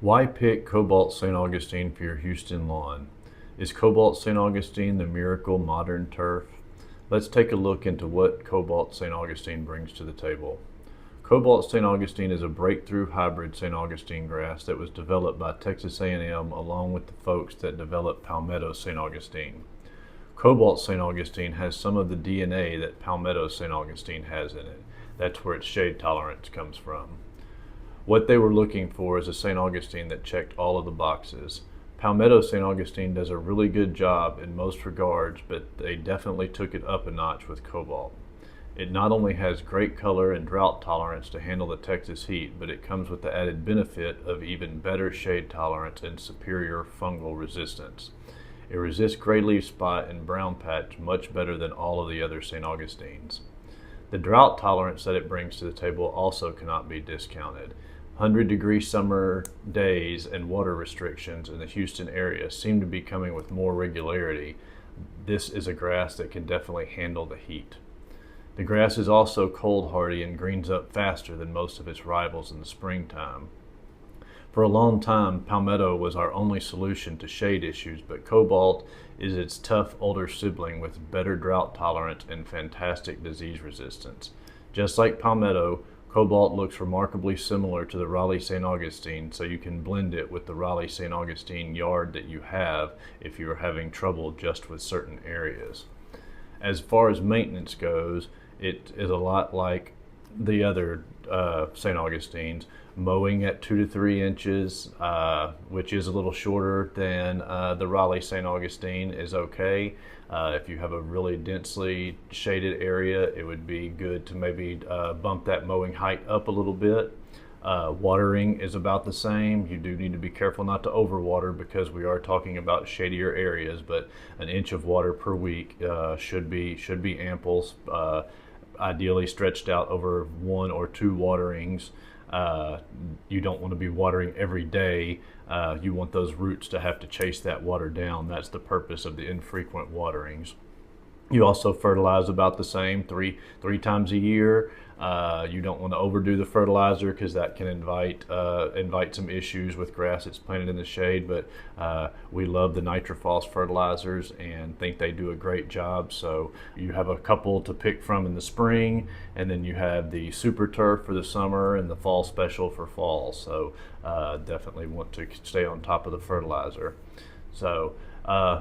Why pick Cobalt St. Augustine for your Houston lawn? Is Cobalt St. Augustine the miracle modern turf? Let's take a look into what Cobalt St. Augustine brings to the table. Cobalt St. Augustine is a breakthrough hybrid St. Augustine grass that was developed by Texas A&M along with the folks that developed Palmetto St. Augustine. Cobalt St. Augustine has some of the DNA that Palmetto St. Augustine has in it. That's where its shade tolerance comes from. What they were looking for is a St. Augustine that checked all of the boxes. Palmetto St. Augustine does a really good job in most regards, but they definitely took it up a notch with Cobalt. It not only has great color and drought tolerance to handle the Texas heat, but it comes with the added benefit of even better shade tolerance and superior fungal resistance. It resists gray leaf spot and brown patch much better than all of the other St. Augustines. The drought tolerance that it brings to the table also cannot be discounted. 100-degree summer days and water restrictions in the Houston area seem to be coming with more regularity. This is a grass that can definitely handle the heat. The grass is also cold hardy and greens up faster than most of its rivals in the springtime. For a long time, Palmetto was our only solution to shade issues, but Cobalt is its tough older sibling with better drought tolerance and fantastic disease resistance. Just like Palmetto, Cobalt looks remarkably similar to the Raleigh St. Augustine, so you can blend it with the Raleigh St. Augustine yard that you have if you're having trouble just with certain areas. As far as maintenance goes, it is a lot like the other St. Augustines. Mowing at 2 to 3 inches, which is a little shorter than the Raleigh St. Augustine, is okay. If you have a really densely shaded area, it would be good to maybe bump that mowing height up a little bit. Watering is about the same. You do need to be careful not to overwater because we are talking about shadier areas, but an inch of water per week should be ample, ideally stretched out over 1 or 2 waterings. You don't want to be watering every day. You want those roots to have to chase that water down. That's the purpose of the infrequent waterings. You also fertilize about the same, three times a year. You don't want to overdo the fertilizer because that can invite some issues with grass that's planted in the shade. But we love the nitrophos fertilizers and think they do a great job. So you have a couple to pick from in the spring, and then you have the super turf for the summer and the fall special for fall. So definitely want to stay on top of the fertilizer. So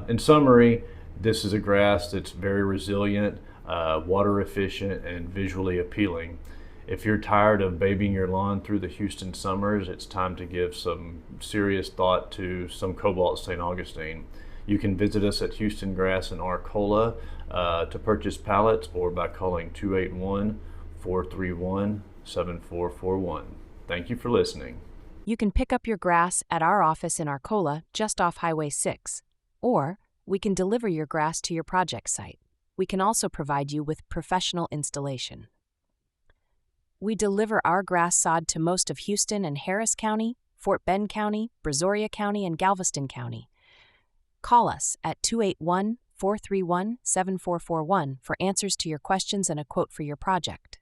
in summary, this is a grass that's very resilient, water efficient, and visually appealing. If you're tired of babying your lawn through the Houston summers, it's time to give some serious thought to some Cobalt St. Augustine. You can visit us at Houston Grass in Arcola to purchase pallets, or by calling 281-431-7441. Thank you for listening. You can pick up your grass at our office in Arcola, just off Highway 6, or we can deliver your grass to your project site. We can also provide you with professional installation. We deliver our grass sod to most of Houston and Harris County, Fort Bend County, Brazoria County, and Galveston County. Call us at 281-431-7441 for answers to your questions and a quote for your project.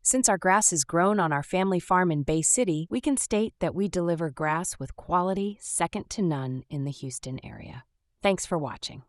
Since our grass is grown on our family farm in Bay City, we can state that we deliver grass with quality second to none in the Houston area. Thanks for watching.